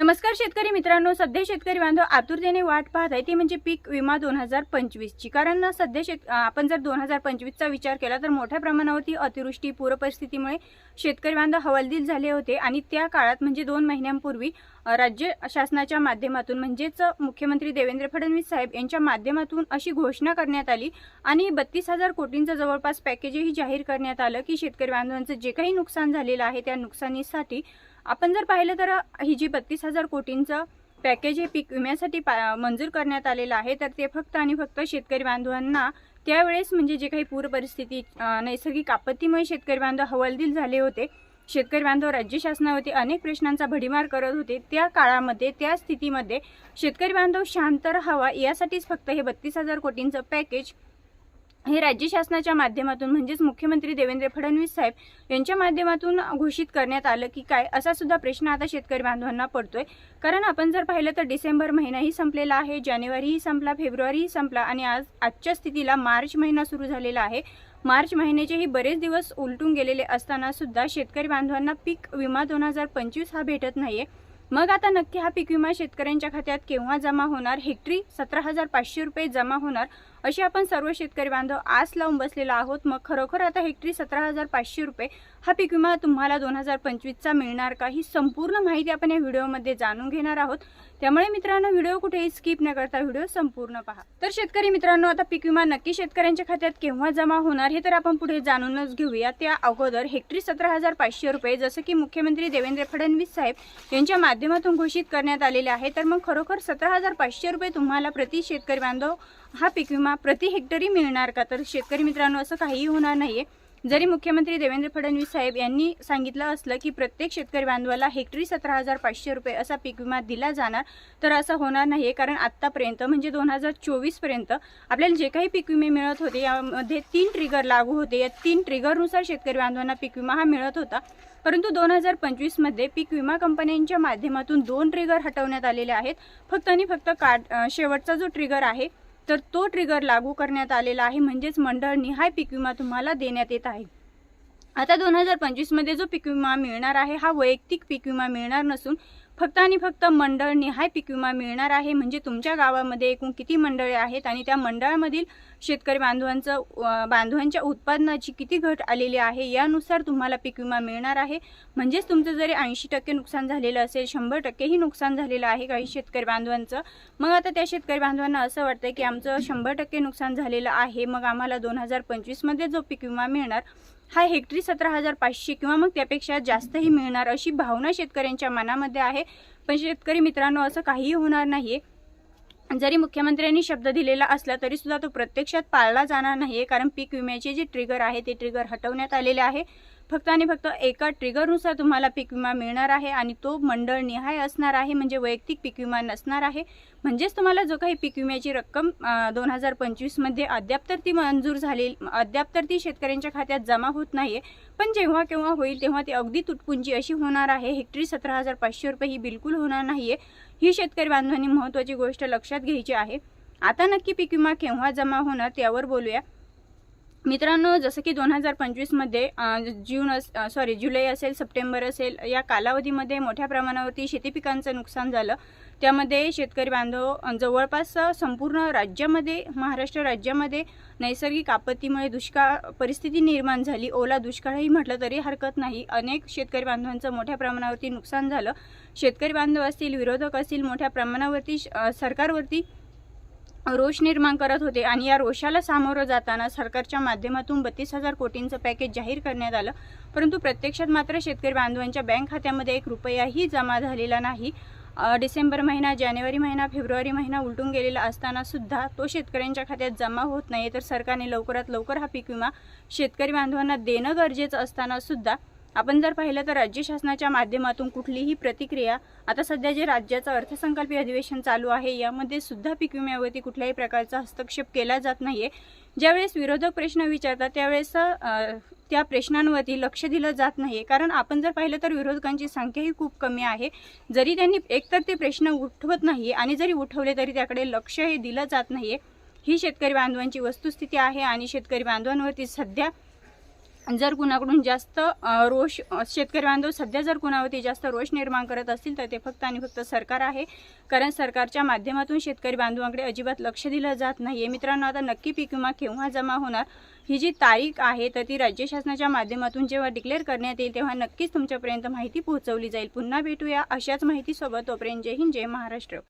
नमस्कार शेतकरी मित्रांनो, सध्या शेतकरी बांधव आतुरतेने वाट पाहत आहे ती म्हणजे पीक विमा 2025 ची। कारण सध्या आपण जर 2025 चा विचार केला तर मोठ्या प्रमाणावरती अतिवृष्टी पूर परिस्थितीमुळे शेतकरी बांधव हवालदिल झाले होते आणि त्या काळात म्हणजे 2 महिन्यांपूर्वी राज्य शासनाच्या माध्यमातून म्हणजेच मुख्यमंत्री देवेंद्र फडणवीस साहेब यांच्या माध्यमातून अशी घोषणा करण्यात आली आणि 32,000 कोटींचा जवळपास पॅकेजही जाहीर करण्यात आलं की शेतकरी बांधवांचं जे काही नुकसान झालेलं आहे त्या नुकसानीसाठी आपण जर पाहिलं तर ही जी 32,000 कोटींचं पॅकेज हे पीक विम्यासाठी मंजूर करण्यात आलेलं आहे तर ते फक्त आणि फक्त शेतकरी बांधवांना त्यावेळेस म्हणजे जे काही पूर परिस्थिती नैसर्गिक आपत्तीमुळे शेतकरी बांधव हवालदिल झाले होते, शेतकरी बांधव राज्य शासनावरती अनेक प्रश्नांचा भडीमार करत होते, त्या काळामध्ये त्या स्थितीमध्ये शेतकरी बांधव शांत राहावा यासाठीच फक्त हे 32,000 कोटींचं पॅकेज हे राज्य शासनाच्या माध्यमातून म्हणजेच मुख्यमंत्री देवेंद्र फडणवीस साहेब यांच्या माध्यमातून घोषित करण्यात आलं की काय, असा सुद्धा प्रश्न आता शेतकरी बांधवांना पडतोय। कारण आपण जर पाहिलं तर डिसेंबर महिनाही संपलेला आहे, जानेवारीही संपला, फेब्रुवारीही संपला आणि आजच्या स्थितीला मार्च महिना सुरू झालेला आहे। मार्च महिन्याचेही बरेच दिवस उलटून गेलेले असताना सुद्धा शेतकरी बांधवांना पीक विमा 2025 हा भेटत नाहीये। मग आता नक्की हा पीक विमा शेतकऱ्यांच्या खात्यात केव्हा जमा होणार, हेक्टरी 17,500 रुपये जमा होणार अशी आपण सर्व शेतकरी बांधव आस लावून बसलेला आहोत। मग खरोखर आता हेक्टरी 17,500 रुपये हा पीक विमा तुम्हाला 2025 चा मिळणार का, ही संपूर्ण माहिती आपण या व्हिडिओमध्ये जाणून घेणार आहोत। त्यामुळे मित्रांनो व्हिडिओ कुठेही स्किप न करता व्हिडिओ संपूर्ण पहा। तर शेतकरी मित्रांनो, आता पीक विमा नक्की शेतकऱ्यांच्या खात्यात केव्हा जमा होणार हे तर आपण पुढे जाणूनच घेऊया। त्या अगोदर हेक्टरी 17,500 रुपये जसे की मुख्यमंत्री देवेंद्र फडणवीस साहेब यांच्या माध्यमातून घोषित करण्यात आलेले आहे, तर मग खरोखर 17,500 रुपये तुम्हाला प्रति शेतकरी बांधव हा पीक विमा प्रति हेक्टरी मिळणार का? तर शेतकरी मित्रांनो, असं काहीही होणार नाहीये। जरी मुख्यमंत्री देवेंद्र फडणवीस साहेब यांनी सांगितलं असलं की प्रत्येक शेतकरी बांधवाला हेक्टरी 17,500 रुपये असा पीक विमा दिला जाणार, तर असं होणार नाहीये। कारण आतापर्यंत म्हणजे 2024 पर्यंत आपल्याला जे काही पीक विमे मिळत होते यामध्ये 3 ट्रिगर लागू होते। या 3 ट्रिगरनुसार शेतकरी बांधवांना पीक विमा हा मिळत होता, परंतु 2025 मध्ये पीक विमा कंपन्यांच्या माध्यमातून 2 ट्रिगर हटवण्यात आलेले आहेत। फक्त आणि फक्त शेवटचा जो ट्रिगर आहे तर तो ट्रिगर लागू करण्यात आलेला आहे, म्हणजेच मंडळ निहाय पीक विमा तुम्हाला देण्यात येत आहे। आता 2025 मध्ये जो पीक विमा मिळणार आहे हा वैयक्तिक पीक विमा मिळणार नसून फक्त आणि फक्त मंडळ निहाय पीक विमा मिळणार आहे। म्हणजे तुमच्या गावामध्ये एकूण किती मंडळे आहेत आणि त्या मंडळामधील शेतकरी बांधवांच्या उत्पादनाची किती घट आलेली आहे यानुसार तुम्हाला पीक विमा मिळणार आहे। म्हणजेच तुमचं जरी 80% नुकसान झालेलं असेल, 100% ही नुकसान झालेलं आहे काही शेतकरी बांधवांचं, मग आता त्या शेतकरी बांधवांना असं वाटतं की आमचं 100% नुकसान झालेलं आहे, मग आम्हाला 2025 मध्ये जो पीक विमा मिळणार हा हेक्टरी 17,500 किंवा मग त्यापेक्षा जास्तही मिळणार अशी भावना शेतकऱ्यांच्या मनामध्ये आहे। पण शेतकरी मित्रांनो, असं काहीही होणार नाहीये। जरी मुख्यमंत्र्यांनी शब्द दिलेला असला तरी सुद्धा तो प्रत्यक्षात पाळला जाणार नाहीये, कारण पीक विम्याचे जे ट्रिगर आहे ते ट्रिगर हटवण्यात आलेले आहे। फक्त आणि फक्त एका ट्रिगरनुसार तुम्हाला पीक विमा मिळणार आहे आणि तो मंडळ निहाय असणार आहे, म्हणजे वैयक्तिक पीक विमा नसणार आहे। म्हणजेच तुम्हाला जो काही पीक विम्याची रक्कम 2025 मध्ये अद्याप तर ती मंजूर झाली, अद्याप तर ती शेतकऱ्यांच्या खात्यात जमा होत नाहीये, पण जेव्हा केव्हा होईल तेव्हा ती अगदी तुटपुंजी अशी होणार आहे। हेक्टरी 17,500 रुपये ही बिलकुल होणार नाहीये, ही शेतकरी बांधवांनी महत्त्वाची गोष्ट लक्षात घ्यायची आहे। आता नक्की पीक विमा केव्हा जमा होणार त्यावर बोलूया मित्रांनो। जसं की 2025 मध्ये जुलै असेल, सप्टेंबर असेल, या कालावधीमध्ये मोठ्या प्रमाणावरती शेती पिकांचं नुकसान झालं। त्यामध्ये शेतकरी बांधव जवळपास संपूर्ण राज्यामध्ये, महाराष्ट्र राज्यामध्ये नैसर्गिक आपत्तीमुळे दुष्काळ परिस्थिती निर्माण झाली, ओला दुष्काळही म्हटलं तरी हरकत नाही। अनेक शेतकरी बांधवांचं मोठ्या प्रमाणावरती नुकसान झालं। शेतकरी बांधव असतील, विरोधक असतील, मोठ्या प्रमाणावरती सरकारवरती रोष निर्माण करत होते आणि या रोषाला सामोरं जाताना सरकारच्या माध्यमातून 32,000 कोटींचं पॅकेज जाहीर करण्यात आलं, परंतु प्रत्यक्षात मात्र शेतकरी बांधवांच्या बँक खात्यामध्ये 1 रुपयाही जमा झालेला नाही। डिसेंबर महिना, जानेवारी महिना, फेब्रुवारी महिना उलटून गेलेला असताना सुद्धा तो शेतकऱ्यांच्या खात्यात जमा होत नाही। तर सरकारने लवकरात लवकर हा पीक विमा शेतकरी बांधवांना देणं गरजेचं असताना सुद्धा आपण जर पाहिलं तर राज्य शासनाच्या माध्यमातून कुठलीही प्रतिक्रिया, आता सध्या जे राज्याचं अर्थसंकल्पीय अधिवेशन चालू आहे यामध्ये सुद्धा पीक विम्यावरती कुठल्याही प्रकारचा हस्तक्षेप केला जात नाहीये। ज्यावेळेस विरोधक प्रश्न विचारतात त्यावेळेस त्या प्रश्नांवरती लक्ष दिलं जात नाही, कारण आपण जर पाहिलं तर विरोधकांची संख्याही खूप कमी आहे। जरी त्यांनी एकतर ते प्रश्न उठवत नाहीये आणि जरी उठवले तरी त्याकडे लक्ष हे दिलं जात नाहीये। ही शेतकरी बांधवांची वस्तुस्थिती आहे आणि शेतकरी बांधवांवरती सध्या जर कुणाकडून जास्त रोष शेतकरी बांधव सध्या जर कुणावरती जास्त रोष निर्माण करत असतील तर ते फक्त आणि फक्त सरकार आहे, कारण सरकारच्या माध्यमातून शेतकरी बांधवांकडे अजिबात लक्ष दिलं जात नाही आहे. मित्रांनो, आता नक्की पीक विमा केव्हा जमा होणार ही जी तारीख आहे तर ती राज्य शासनाच्या माध्यमातून जेव्हा डिक्लेअर करण्यात येईल तेव्हा नक्कीच तुमच्यापर्यंत माहिती पोहोचवली जाईल. पुन्हा भेटूया अशाच माहितीसोबत. तोपर्यंत जय हिंद, जय महाराष्ट्र.